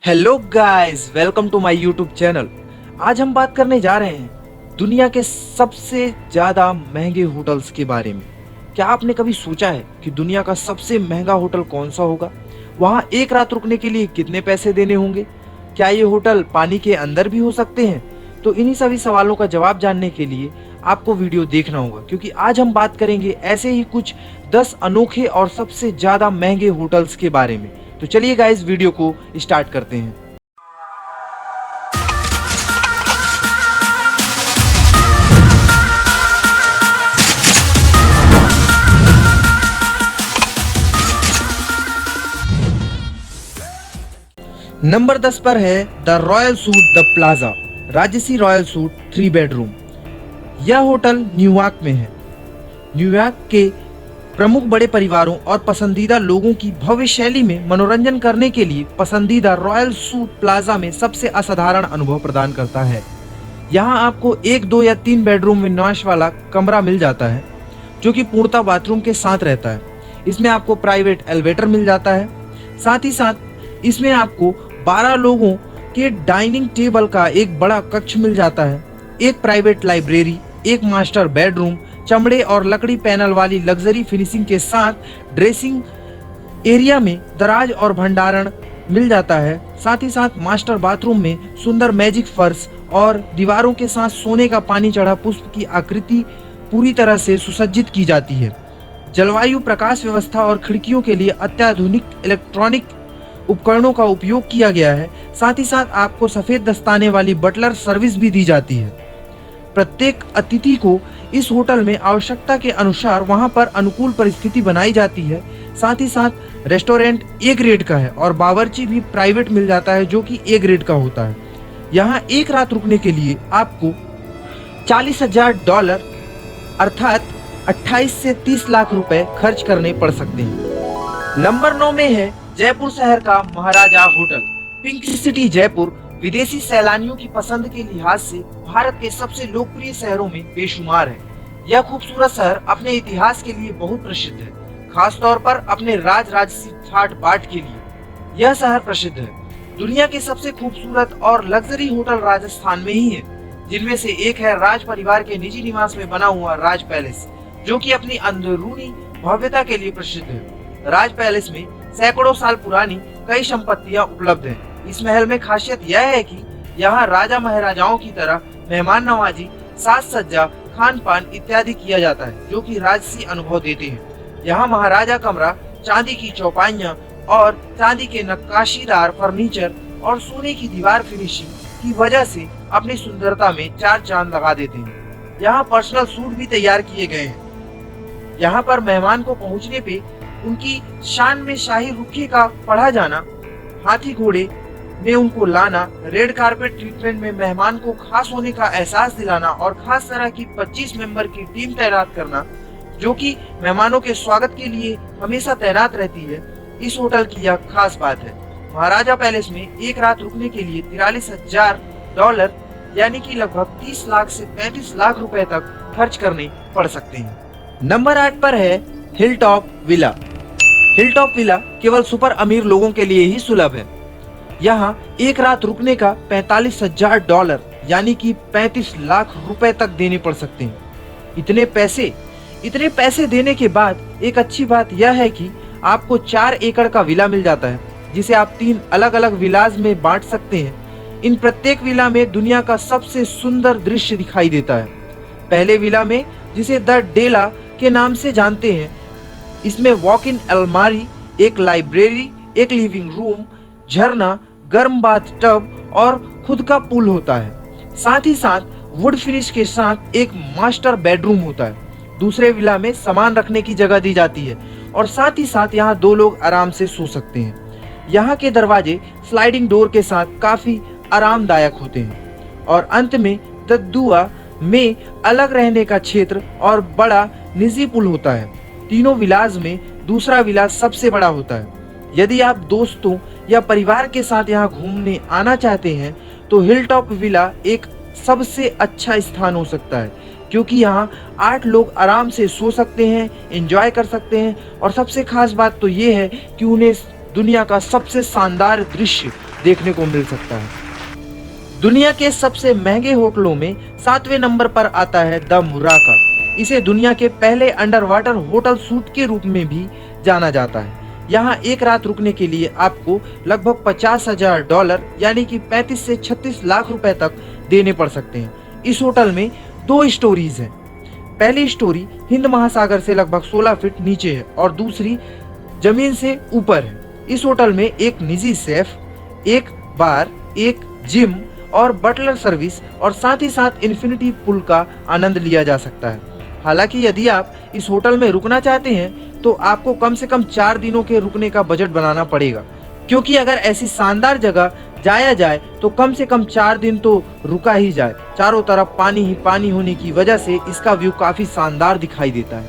Hello guys, welcome to my YouTube channel. आज हम बात करने जा रहे हैं दुनिया के सबसे ज़्यादा महंगे होटल्स के बारे में। क्या आपने कभी सोचा है कि दुनिया का सबसे महंगा होटल कौन सा होगा? वहाँ एक रात रुकने के लिए कितने पैसे देने होंगे? क्या ये होटल पानी के अंदर भी हो सकते हैं? तो इन्हीं सभी सवालों का जवाब जानने के लिए आपको वीडियो देखना होगा, क्योंकि आज हम बात करेंगे ऐसे ही कुछ 10 अनोखे और सबसे ज़्यादा महंगे होटल्स के बारे में। तो चलिए गाइस, वीडियो को स्टार्ट करते हैं। नंबर 10 पर है the royal suit the plaza, राजसी रॉयल सूट 3 बेडरूम। यह होटल न्यूयॉर्क में है। न्यूयॉर्क के प्रमुख बड़े परिवारों और पसंदीदा लोगों की भव्य शैली में मनोरंजन करने के लिए पसंदीदा रॉयल सूट प्लाजा में सबसे असाधारण अनुभव प्रदान करता है। यहाँ आपको 1, 2 या 3 बेडरूम विन्यास वाला कमरा मिल जाता है, जो कि पूर्णतः बाथरूम के साथ रहता है। इसमें आपको प्राइवेट एलिवेटर मिल जाता है। साथ ही साथ इसमें आपको 12 लोगों के डाइनिंग टेबल का एक बड़ा कक्ष मिल जाता है, एक प्राइवेट लाइब्रेरी, एक मास्टर बेडरूम, चमड़े और लकड़ी पैनल वाली लग्जरी फिनिशिंग के साथ ड्रेसिंग एरिया में दराज और भंडारण मिल जाता है। साथ ही साथ मास्टर बाथरूम में सुंदर मैजिक फर्श और दीवारों के साथ सोने का पानी चढ़ा पुष्प की आकृति पूरी तरह से सुसज्जित की जाती है। जलवायु प्रकाश व्यवस्था और खिड़कियों के लिए अत्याधुनिक इलेक्ट्रॉनिक उपकरणों का उपयोग किया गया है। साथ ही साथ आपको सफेद दस्ताने वाली बटलर सर्विस भी दी जाती है। प्रत्येक अतिथि को इस होटल में आवश्यकता के अनुसार वहां पर अनुकूल परिस्थिति बनाई जाती है। साथ ही साथ रेस्टोरेंट ए ग्रेड का है और बावर्ची भी प्राइवेट मिल जाता है, जो कि ए ग्रेड का होता है। यहाँ एक रात रुकने के लिए आपको $40,000 अर्थात 28 से 30 लाख रुपए खर्च करने पड़ सकते हैं। नंबर 9 में है जयपुर शहर का महाराजा होटल, पिंक सिटी जयपुर। विदेशी सैलानियों की पसंद के लिहाज से भारत के सबसे लोकप्रिय शहरों में बेशुमार है। यह खूबसूरत शहर अपने इतिहास के लिए बहुत प्रसिद्ध है, खास तौर पर अपने राजसी ठाट बाट के लिए यह शहर प्रसिद्ध है। दुनिया के सबसे खूबसूरत और लग्जरी होटल राजस्थान में ही है, जिनमें से एक है राज परिवार के निजी निवास में बना हुआ राज पैलेस, जो कि अपनी अंदरूनी भव्यता के लिए प्रसिद्ध है। राज पैलेस में सैकड़ों साल पुरानी कई संपत्तियां उपलब्ध हैं। इस महल में खासियत यह है कि यहाँ राजा महाराजाओं की तरह मेहमान नवाजी, साज सज्जा, खान पान इत्यादि किया जाता है, जो कि राजसी अनुभव देते हैं। यहाँ महाराजा कमरा चांदी की चौपाइयाँ और चांदी के नक्काशीदार फर्नीचर और सोने की दीवार फिनिशिंग की वजह से अपनी सुंदरता में 4 चांद लगा देते हैं। यहाँ पर्सनल सूट भी तैयार किए गए हैं। यहाँ पर मेहमान को पहुँचने पे उनकी शान में शाही रुखी का पढ़ा जाना, हाथी घोड़े में उनको लाना, रेड कारपेट ट्रीटमेंट में मेहमान को खास होने का एहसास दिलाना और खास तरह की 25 मेंबर की टीम तैनात करना, जो कि मेहमानों के स्वागत के लिए हमेशा तैनात रहती है, इस होटल की यह खास बात है। महाराजा पैलेस में एक रात रुकने के लिए $43,000 यानी कि लगभग 30 लाख से 35 लाख रुपए तक खर्च करने पड़ सकते हैं। नंबर 8 पर है हिलटॉप विला। हिलटॉप विला केवल सुपर अमीर लोगों के लिए ही सुलभ है। यहाँ एक रात रुकने का $45,000 यानी कि 35 लाख रुपए तक देने पड़ सकते हैं। इतने पैसे देने के बाद एक अच्छी बात यह है कि आपको 4 एकड़ का विला मिल जाता है, जिसे आप 3 अलग अलग विलाज में बांट सकते हैं। इन प्रत्येक विला में दुनिया का सबसे सुंदर दृश्य दिखाई देता है। पहले विला में, जिसे द डेला के नाम से जानते हैं, इसमें वॉक इन अलमारी, एक लाइब्रेरी, एक लिविंग रूम, झरना, गर्म बाथ टब और खुद का पूल होता है। साथ ही साथ वुड फिनिश के साथ एक मास्टर बेडरूम होता है। दूसरे विला में सामान रखने की जगह दी जाती है और साथ ही साथ यहाँ 2 लोग आराम से सो सकते हैं। यहाँ के दरवाजे स्लाइडिंग डोर के साथ काफी आरामदायक होते हैं। और अंत में द दुआ में अलग रहने का क्षेत्र और बड़ा निजी पूल होता है। तीनों विलाज में दूसरा विला सबसे बड़ा होता है। यदि आप दोस्तों या परिवार के साथ यहाँ घूमने आना चाहते हैं तो हिलटॉप विला एक सबसे अच्छा स्थान हो सकता है, क्योंकि यहाँ 8 लोग आराम से सो सकते हैं, एंजॉय कर सकते हैं। और सबसे खास बात तो ये है कि उन्हें दुनिया का सबसे शानदार दृश्य देखने को मिल सकता है। दुनिया के सबसे महंगे होटलों में 7वें नंबर पर आता है द मुराका। इसे दुनिया के पहले अंडर वाटर होटल सूट के रूप में भी जाना जाता है। यहाँ एक रात रुकने के लिए आपको लगभग $50,000 यानी कि 35 से 36 लाख रुपए तक देने पड़ सकते हैं। इस होटल में 2 स्टोरीज हैं। पहली स्टोरी हिंद महासागर से लगभग 16 फीट नीचे है और दूसरी जमीन से ऊपर है। इस होटल में एक निजी शेफ, एक बार, एक जिम और बटलर सर्विस और साथ ही साथ इन्फिनिटी पूल का आनंद लिया जा सकता है। हालांकि यदि आप इस होटल में रुकना चाहते हैं तो आपको कम से कम 4 दिनों के रुकने का बजट बनाना पड़ेगा, क्योंकि अगर ऐसी शानदार जगह जाया जाए तो कम से कम 4 दिन तो रुका ही जाए। चारों तरफ पानी ही पानी होने की वजह से इसका व्यू काफी शानदार दिखाई देता है।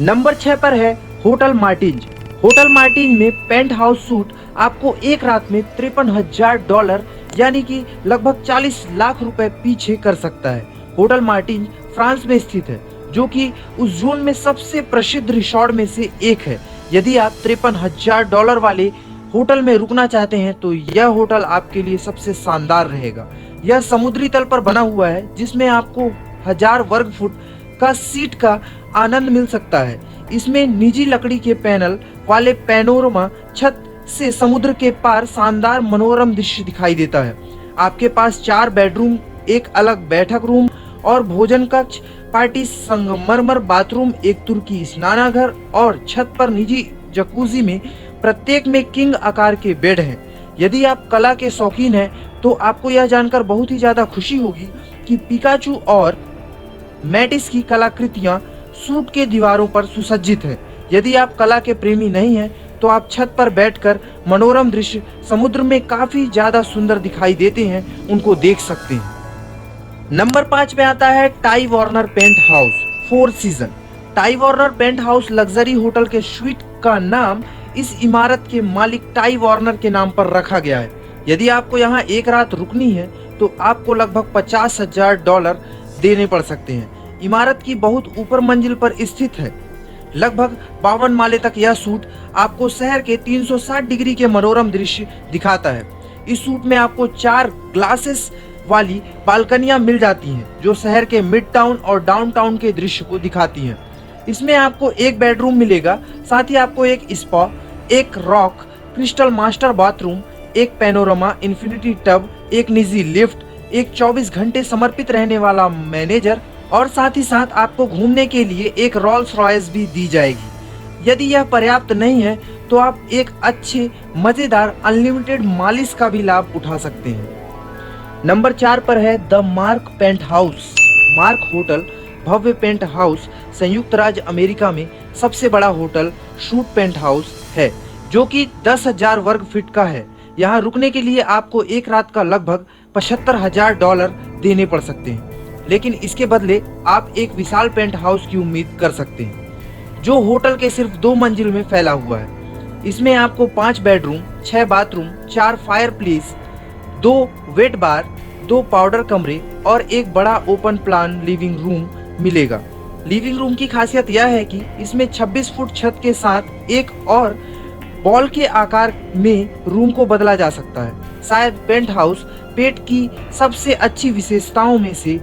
नंबर 6 पर है होटल मार्टिन्ज। होटल मार्टिन्ज में पेंट हाउस सूट आपको एक रात में $53,000 यानी कि लगभग 40 लाख रुपए पीछे कर सकता है। होटल मार्टिन्ज फ्रांस में स्थित है, जो कि उस जोन में सबसे प्रसिद्ध रिसोर्ट में से एक है। यदि आप $53,000 वाले होटल में रुकना चाहते हैं तो यह होटल आपके लिए सबसे शानदार रहेगा। यह समुद्री तल पर बना हुआ है, जिसमें आपको 1000 वर्ग फुट का सीट का आनंद मिल सकता है। इसमें निजी लकड़ी के पैनल वाले पैनोरमा छत से समुद्र के पार शानदार मनोरम दृश्य दिखाई देता है। आपके पास 4 बेडरूम, एक अलग बैठक रूम और भोजन कक्ष, पार्टी संगमरमर बाथरूम, एक तुर्की स्नानाघर और छत पर निजी जकूजी में प्रत्येक में किंग आकार के बेड हैं। यदि आप कला के शौकीन हैं तो आपको यह जानकर बहुत ही ज्यादा खुशी होगी कि पिकाचू और मैटिस की कलाकृतियां सूट के दीवारों पर सुसज्जित है। यदि आप कला के प्रेमी नहीं हैं तो आप छत पर बैठकर मनोरम दृश्य समुद्र में काफी ज्यादा सुंदर दिखाई देते हैं, उनको देख सकते हैं। नंबर 5 पे आता है Ty Warner penthouse 4 Seasons. Ty Warner penthouse luxury hotel के स्वीट का नाम इस इमारत के मालिक टाई वार्नर के नाम पर रखा गया है। यदि आपको यहाँ एक रात रुकनी है तो आपको लगभग $50,000 देने पड़ सकते हैं। इमारत की बहुत ऊपर मंजिल पर स्थित है। लगभग 52 माले तक यह सूट आपको शहर के 360 डिग्री के मनोरम दृश्य दिखाता है। इस सूट में आपको 4 ग्लासेस वाली बालकनियां मिल जाती हैं, जो शहर के मिड टाउन और डाउनटाउन के दृश्य को दिखाती हैं। इसमें आपको एक बेडरूम मिलेगा, साथ ही आपको एक स्पा, एक रॉक क्रिस्टल मास्टर बाथरूम, एक पैनोरमा इन्फिनिटी टब, एक निजी लिफ्ट, एक 24 घंटे समर्पित रहने वाला मैनेजर और साथ ही साथ आपको घूमने के लिए एक रोल्स रॉयस भी दी जाएगी। यदि यह पर्याप्त नहीं है तो आप एक अच्छे मजेदार अनलिमिटेड मालिश का भी लाभ उठा सकते हैं। नंबर 4 पर है the Mark penthouse. Mark hotel भव्य पेंट हाउस संयुक्त राज्य अमेरिका में सबसे बड़ा होटल शूट पेंट हाउस है, जो कि 10,000 वर्ग फीट का है। यहाँ रुकने के लिए आपको एक रात का लगभग $75,000 देने पड़ सकते हैं, लेकिन इसके बदले आप एक विशाल पेंट हाउस की उम्मीद कर सकते हैं, जो होटल के सिर्फ 2 मंजिल में फैला हुआ है। इसमें आपको 5 bedroom, 6 bathroom, 4 fireplace, 2 wet bar, 2 powder कमरे और एक बड़ा ओपन प्लान लिविंग रूम मिलेगा। लिविंग रूम की खासियत यह है कि इसमें 26 फुट छत के साथ एक और बॉल के आकार में रूम को बदला जा सकता है। शायद पेंट हाउस पेट की सबसे अच्छी विशेषताओं में से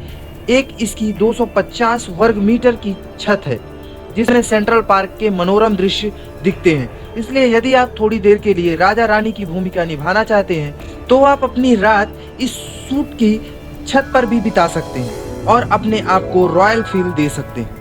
एक इसकी 250 वर्ग मीटर की छत है, जिसमें सेंट्रल पार्क के मनोरम दृश्य दिखते हैं। इसलिए यदि आप थोड़ी देर के लिए राजा रानी की भूमिका निभाना चाहते हैं तो आप अपनी रात इस सूट की छत पर भी बिता सकते हैं और अपने आप को रॉयल फील दे सकते हैं।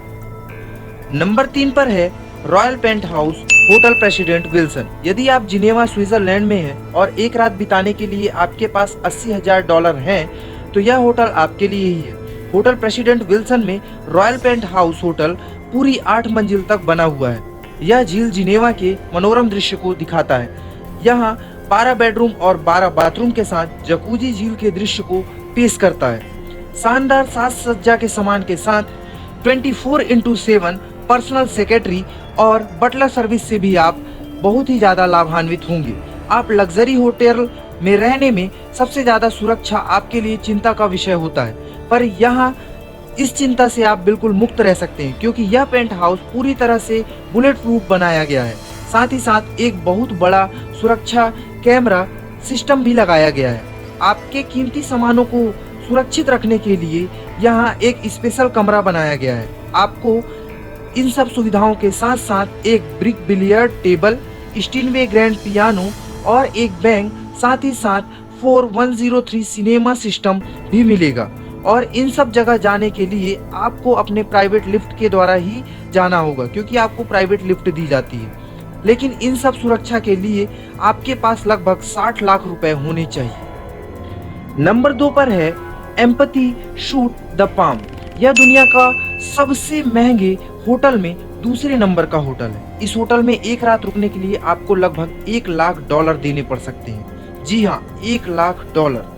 नंबर 3 पर है royal penthouse hotel president Wilson. यदि आप जिनेवा स्विट्जरलैंड में हैं और एक रात बिताने के लिए आपके पास $80,000 हैं तो यह होटल आपके लिए ही है। होटल प्रेसिडेंट विल्सन में रॉयल पेंट हाउस होटल पूरी 8 मंजिल तक बना हुआ है। यह झील जिनेवा के मनोरम दृश्य को दिखाता है। यहाँ 12 बेडरूम और 12 बाथरूम के साथ जकूजी झील के दृश्य को पेश करता है। शानदार साज सज्जा के सामान के साथ 24x7 पर्सनल सेक्रेटरी और बटलर सर्विस से भी आप बहुत ही ज्यादा लाभान्वित होंगे। आप लग्जरी होटल में रहने में सबसे ज्यादा सुरक्षा आपके लिए चिंता का विषय होता है, पर यहाँ इस चिंता से आप बिल्कुल मुक्त रह सकते हैं, क्योंकि यह पेंट हाउस पूरी तरह से बुलेट प्रूफ बनाया गया है। साथ ही साथ एक बहुत बड़ा सुरक्षा कैमरा सिस्टम भी लगाया गया है। आपके कीमती सामानों को सुरक्षित रखने के लिए यहाँ एक स्पेशल कमरा बनाया गया है। आपको इन सब सुविधाओं के साथ साथ एक brick billiard table, Steinway grand piano और एक बैंक, साथ ही साथ 4103 सिनेमा सिस्टम भी मिलेगा। और इन सब जगह जाने के लिए आपको अपने प्राइवेट लिफ्ट के द्वारा ही जाना होगा, क्योंकि आपको प्राइवेट लिफ्ट दी जाती है। लेकिन इन सब सुरक्षा के लिए आपके पास लगभग 60 लाख रुपए होने चाहिए। नंबर 2 पर है एम्पैथी शूट द पाम। यह दुनिया का सबसे महंगे होटल में दूसरे नंबर का होटल है। इस होटल में एक रात रुकने के लिए आपको लगभग $1 लाख देने पड़ सकते हैं। जी हाँ, $1 लाख।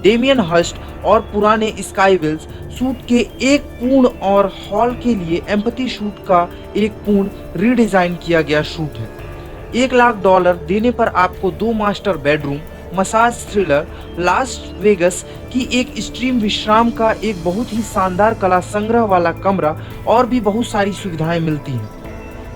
डेमियन हर्स्ट और पुराने स्काईविल्स सूट के एक पूर्ण और हॉल के लिए एम्पैथी शूट का एक पूर्ण रीडिजाइन किया गया शूट है। $1 लाख देने पर आपको 2 master bedroom, massage thriller, Las Vegas की एक स्ट्रीम विश्राम का एक बहुत ही शानदार कला संग्रह वाला कमरा और भी बहुत सारी सुविधाएं मिलती हैं।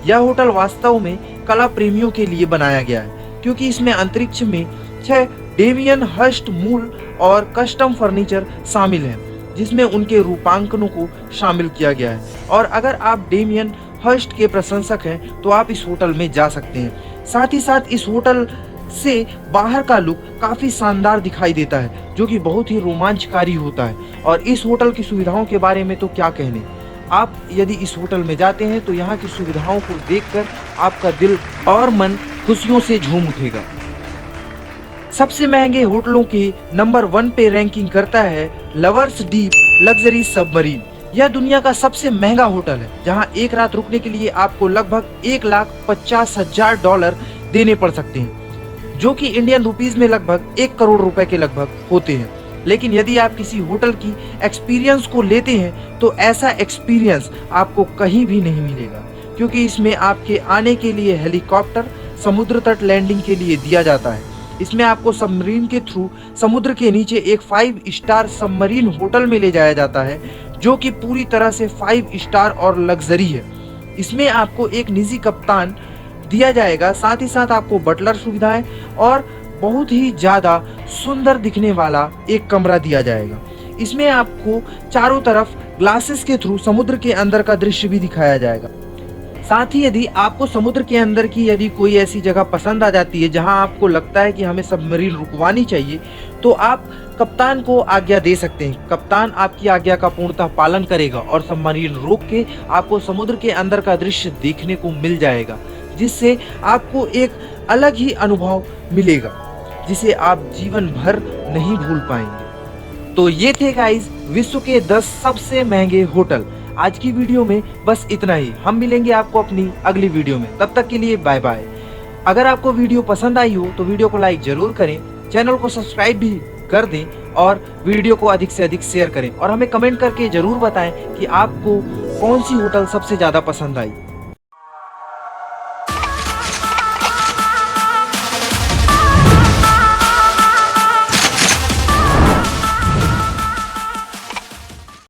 यह होटल वास्तव में कला प्रेमियों के लिए बनाया गया है, क्योंकि इसमें अंतरिक्ष में 6 डेमियन हर्स्ट मूल और कस्टम फर्नीचर शामिल हैं, जिसमें उनके रूपांकनों को शामिल किया गया है। और अगर आप डेमियन हर्स्ट के प्रशंसक हैं तो आप इस होटल में जा सकते हैं। साथ ही साथ इस होटल से बाहर का लुक काफी शानदार दिखाई देता है, जो कि बहुत ही रोमांचकारी होता है। और इस होटल की सुविधाओं के बारे में तो क्या कहने। आप यदि इस होटल में जाते हैं तो यहाँ की सुविधाओं को देखकर आपका दिल और मन खुशियों से झूम उठेगा। सबसे महंगे होटलों के नंबर 1 पे रैंकिंग करता है लवर्स डीप लग्जरी सबमरीन। यह दुनिया का सबसे महंगा होटल है, जहां एक रात रुकने के लिए आपको लगभग $1,50,000 देने पड़ सकते हैं, जो कि इंडियन रुपीस में लगभग 1 करोड़ रुपए के लगभग होते हैं। लेकिन यदि आप किसी होटल की एक्सपीरियंस को लेते हैं तो ऐसा एक्सपीरियंस आपको कहीं भी नहीं मिलेगा, क्योंकि इसमें आपके आने के लिए हेलीकॉप्टर समुद्र तट लैंडिंग के लिए दिया जाता है। इसमें आपको सबमरीन के थ्रू समुद्र के नीचे एक 5 स्टार सबमरीन होटल में ले जाया जाता है, जो कि पूरी तरह से 5 स्टार और लग्जरी है। इसमें आपको एक निजी कप्तान दिया जाएगा, साथ ही साथ आपको बटलर सुविधाएं और बहुत ही ज्यादा सुंदर दिखने वाला एक कमरा दिया जाएगा। इसमें आपको चारों तरफ ग्लासेस के थ्रू समुद्र के अंदर का दृश्य भी दिखाया जाएगा। साथ ही यदि आपको समुद्र के अंदर की यदि कोई ऐसी जगह पसंद आ जाती है जहां आपको लगता है कि हमें सबमरीन रुकवानी चाहिए, तो आप कप्तान को आज्ञा दे सकते हैं। कप्तान आपकी आज्ञा का पूर्णतः पालन करेगा और सबमरीन रोक के आपको समुद्र के अंदर का दृश्य देखने को मिल जाएगा, जिससे आपको एक अलग ही अनुभव मिलेगा, जिसे आप जीवन भर नहीं भूल पाएंगे। तो ये थे गाइस विश्व के 10 सबसे महंगे होटल। आज की वीडियो में बस इतना ही। हम मिलेंगे आपको अपनी अगली वीडियो में, तब तक के लिए बाय बाय। अगर आपको वीडियो पसंद आई हो तो वीडियो को लाइक जरूर करें, चैनल को सब्सक्राइब भी कर दें और वीडियो को अधिक से अधिक शेयर करें और हमें कमेंट करके जरूर बताएं कि आपको कौन सी होटल सबसे ज्यादा पसंद आई।